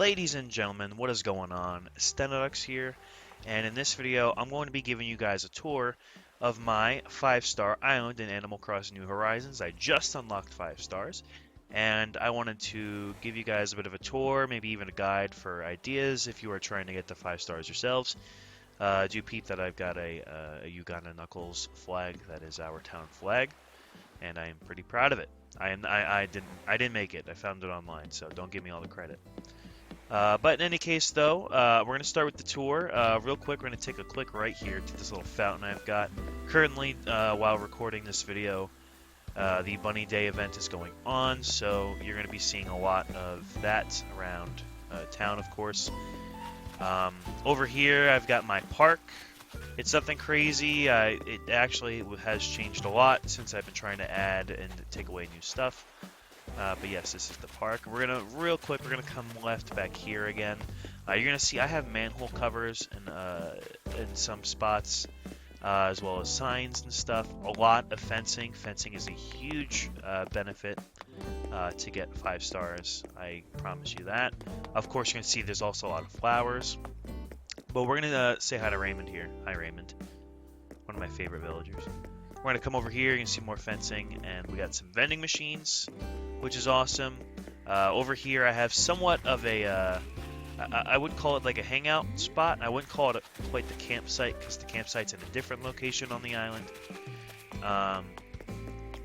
Ladies and gentlemen, what is going on? Stenodux here, and in this video, I'm going to be giving you guys a tour of my 5-star island in Animal Crossing New Horizons. I just unlocked 5 stars, and I wanted to give you guys a bit of a tour, maybe even a guide for ideas if you are trying to get the 5 stars yourselves. Do peep that I've got a Uganda Knuckles flag. That is our town flag, and I am pretty proud of it. I didn't make it. I found it online, so don't give me all the credit. But in any case, though, we're going to start with the tour. Real quick, we're going to take a click right here to this little fountain I've got. Currently, while recording this video, the Bunny Day event is going on, so you're going to be seeing a lot of that around town, of course. Over here, I've got my park. It's nothing crazy. It actually has changed a lot since I've been trying to add and take away new stuff. But yes, this is the park. We're gonna, real quick, we're gonna come left back here again. You're gonna see I have manhole covers in some spots, as well as signs and stuff. A lot of fencing. Fencing is a huge benefit to get 5 stars. I promise you that. Of course, you're gonna see there's also a lot of flowers. But we're gonna say hi to Raymond here. Hi, Raymond. One of my favorite villagers. We're gonna come over here. You can see more fencing, and we got some vending machines, which is awesome. Over here, I have somewhat of a, I would call it like a hangout spot. I wouldn't call it quite the campsite because the campsite's in a different location on the island.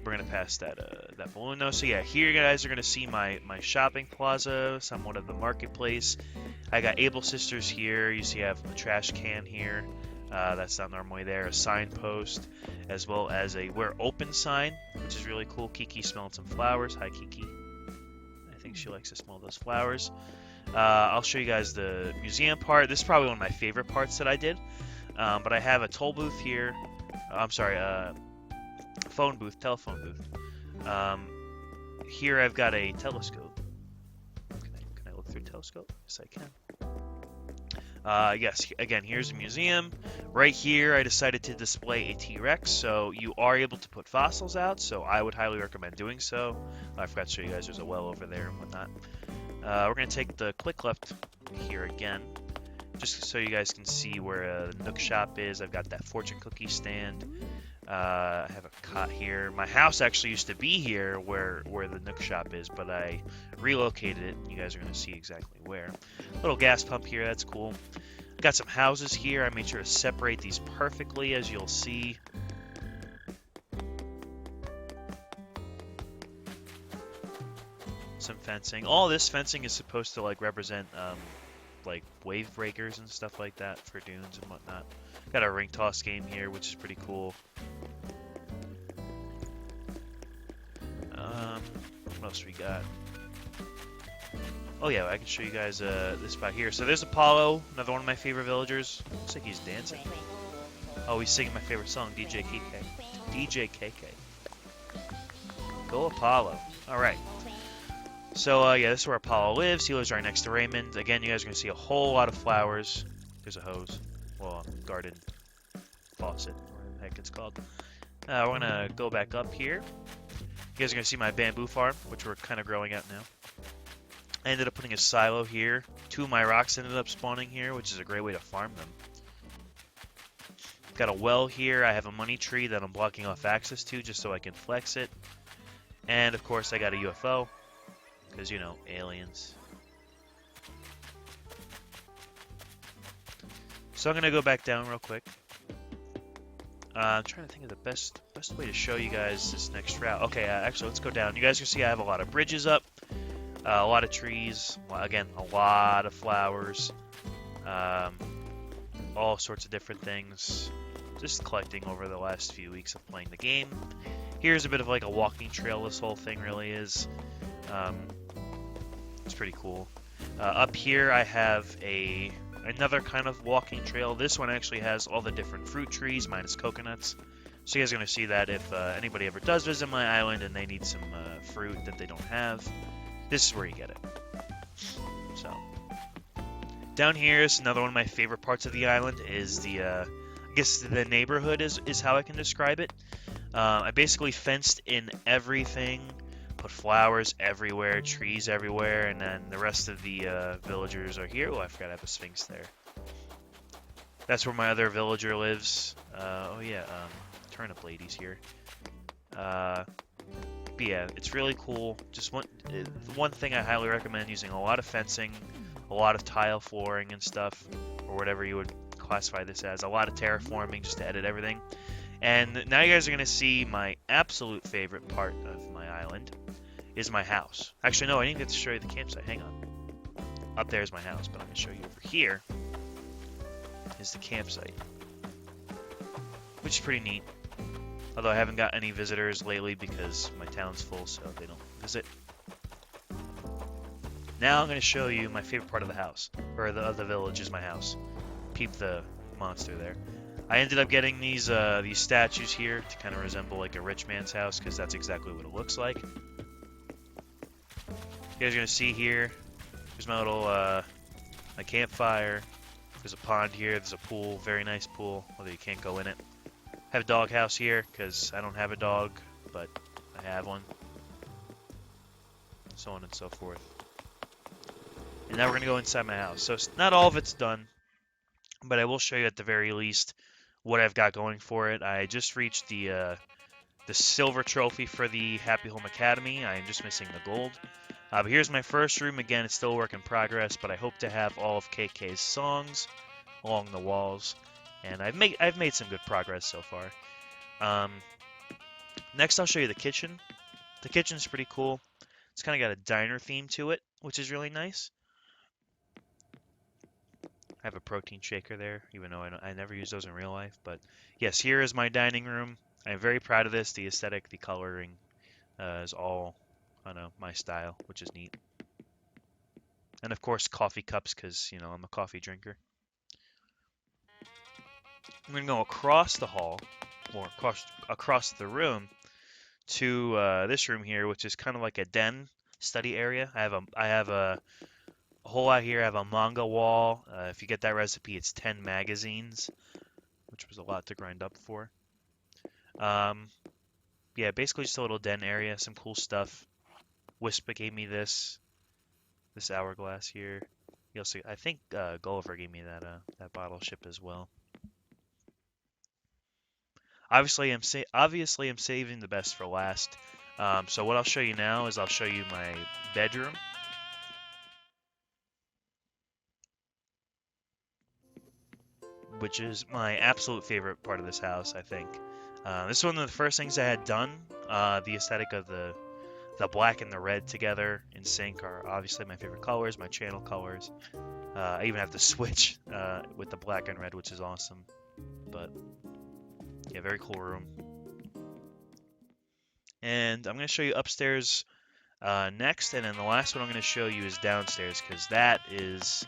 We're gonna pass that that balloon though. So yeah, here you guys are gonna see my shopping plaza, somewhat of the marketplace. I got Able Sisters here. You see I have a trash can here. That's not normally there. A signpost, as well as a "We're Open" sign, which is really cool. Kiki smelling some flowers. Hi, Kiki. I think she likes to smell those flowers. I'll show you guys the museum part. This is probably one of my favorite parts that I did. But I have a toll booth here. I'm sorry, phone booth, telephone booth. Here I've got a telescope. Can I look through a telescope? Yes, I can. Yes, again, here's a museum. Right here, I decided to display a T-Rex, so you are able to put fossils out, so I would highly recommend doing so. I forgot to show you guys there's a well over there and whatnot. We're going to take the click left here again, just so you guys can see where the Nook shop is. I've got that fortune cookie stand. I have a cot here. My house actually used to be here where the Nook shop is, but I relocated it. You guys are going to see exactly where. Little gas pump here, that's cool. Got some houses here. I made sure to separate these perfectly, as you'll see. Some fencing. All this fencing is supposed to like represent like wave breakers and stuff like that for dunes and whatnot. Got a ring toss game here, which is pretty cool. What else we got? Oh yeah, I can show you guys this spot here. So there's Apollo, another one of my favorite villagers. Looks like he's dancing. Oh, he's singing my favorite song, DJ KK. DJ KK. Go Apollo. All right. So yeah, this is where Apollo lives. He lives right next to Raymond. Again, you guys are gonna see a whole lot of flowers. There's a hose. Well, garden faucet, or what the heck it's called. We're gonna go back up here. You guys are gonna see my bamboo farm, which we're kind of growing out now. I ended up putting a silo here. 2 of my rocks ended up spawning here, which is a great way to farm them. Got a well here. I have a money tree that I'm blocking off access to just so I can flex it. And of course, I got a UFO, because you know, aliens. So I'm gonna go back down real quick. I'm trying to think of the best way to show you guys this next route. Okay, actually, let's go down. You guys can see I have a lot of bridges up, a lot of trees. Again, a lot of flowers, all sorts of different things. Just collecting over the last few weeks of playing the game. Here's a bit of like a walking trail. This whole thing really is. It's pretty cool. Up here, I have another kind of walking trail. This one actually has all the different fruit trees minus coconuts. So you guys are going to see that if anybody ever does visit my island and they need some fruit that they don't have, this is where you get it. So down here is another one of my favorite parts of the island is the, I guess the neighborhood is how I can describe it. I basically fenced in everything Put flowers everywhere, trees everywhere, and then the rest of the villagers are here. Oh, I forgot I have a sphinx there. That's where my other villager lives. Oh yeah, turnip lady's here. But yeah, it's really cool. Just one thing I highly recommend, using a lot of fencing, a lot of tile flooring and stuff, or whatever you would classify this as. A lot of terraforming just to edit everything. And now you guys are going to see my absolute favorite part of my island is my house. Actually, no, I didn't get to show you the campsite. Hang on. Up there is my house, but I'm going to show you over here is the campsite, which is pretty neat. Although I haven't got any visitors lately because my town's full, so they don't visit. Now I'm going to show you my favorite part of the house, or the village is my house. Peep the monster there. I ended up getting these statues here to kind of resemble like a rich man's house, because that's exactly what it looks like. You guys are going to see here, there's my little my campfire. There's a pond here, there's a pool, very nice pool, although you can't go in it. I have a dog house here, because I don't have a dog, but I have one. So on and so forth. And now we're going to go inside my house. So not all of it's done, but I will show you at the very least what I've got going for it. I just reached the silver trophy for the Happy Home Academy. I am just missing the gold. But here's my first room. Again, it's still a work in progress, but I hope to have all of KK's songs along the walls. And I've made some good progress so far. Next, I'll show you the kitchen. The kitchen's pretty cool. It's kind of got a diner theme to it, which is really nice. I have a protein shaker there, even though I never use those in real life. But yes, here is my dining room. I'm very proud of this. The aesthetic, the coloring is all, I don't know, my style, which is neat. And of course, coffee cups, because, you know, I'm a coffee drinker. I'm going to go across the hall, or across the room, to this room here, which is kind of like a den study area. I have a whole lot here. I have a manga wall. If you get that recipe, it's 10 magazines, which was a lot to grind up for. Yeah, basically just a little den area, some cool stuff. Wispa gave me this hourglass here. You'll see. I think Gulliver gave me that bottle ship as well. Obviously, I'm saving the best for last. So what I'll show you now is I'll show you my bedroom. Which is my absolute favorite part of this house, I think. This is one of the first things I had done. The aesthetic of the black and the red together in sync are obviously my favorite colors, my channel colors. I even have the switch with the black and red, which is awesome. But yeah, very cool room. And I'm going to show you upstairs next, and then the last one I'm going to show you is downstairs, because that is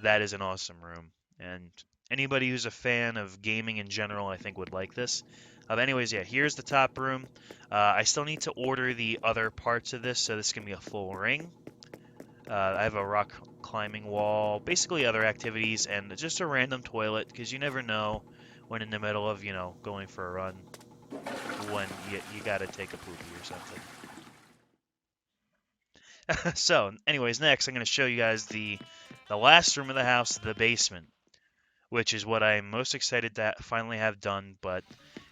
an awesome room. And anybody who's a fan of gaming in general, I think, would like this. Anyways, yeah, here's the top room. I still need to order the other parts of this, so this can be a full ring. I have a rock climbing wall, basically other activities, and just a random toilet, because you never know when in the middle of, you know, going for a run, when you gotta take a poopy or something. So, anyways, next I'm going to show you guys the last room of the house, the basement, which is what I'm most excited to finally have done, but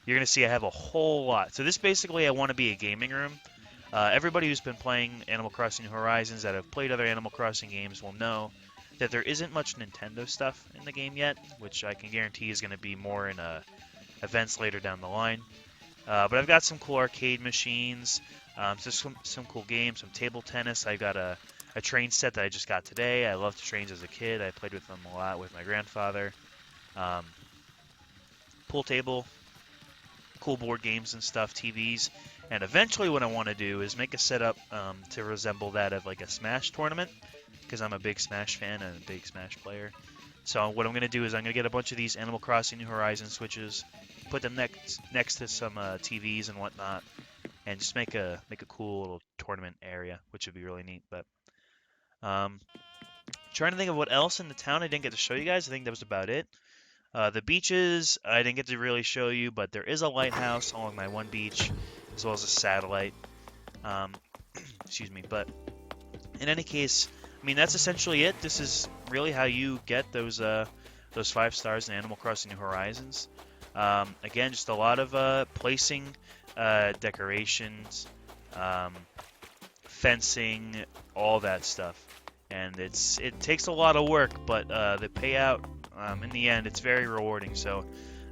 you're going to see I have a whole lot. So this basically, I want to be a gaming room. Everybody who's been playing Animal Crossing New Horizons, that have played other Animal Crossing games, will know that there isn't much Nintendo stuff in the game yet, which I can guarantee is going to be more in events later down the line. But I've got some cool arcade machines, some cool games, some table tennis. I got a train set that I just got today. I loved trains as a kid. I played with them a lot with my grandfather. Pool table, cool board games and stuff, TVs. And eventually what I want to do is make a setup to resemble that of like a Smash tournament, because I'm a big Smash fan and a big Smash player. So what I'm going to do is I'm going to get a bunch of these Animal Crossing New Horizons switches, put them next to some TVs and whatnot, and just make a cool little tournament area, which would be really neat. But trying to think of what else in the town I didn't get to show you guys. I think that was about it. The beaches I didn't get to really show you, but there is a lighthouse along my one beach, as well as a satellite. Um, excuse me. But in any case, I mean that's essentially it. This is really how you get those 5 stars in Animal Crossing New Horizons. Again, just a lot of placing decorations, um, fencing, all that stuff, and it takes a lot of work, but the payout in the end it's very rewarding. So,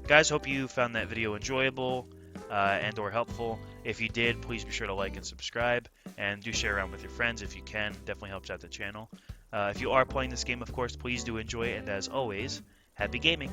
guys, hope you found that video enjoyable and or helpful. If you did, please be sure to like and subscribe, and do share around with your friends if you can. Definitely helps out the channel. If you are playing this game, of course, please do enjoy it, and as always, happy gaming!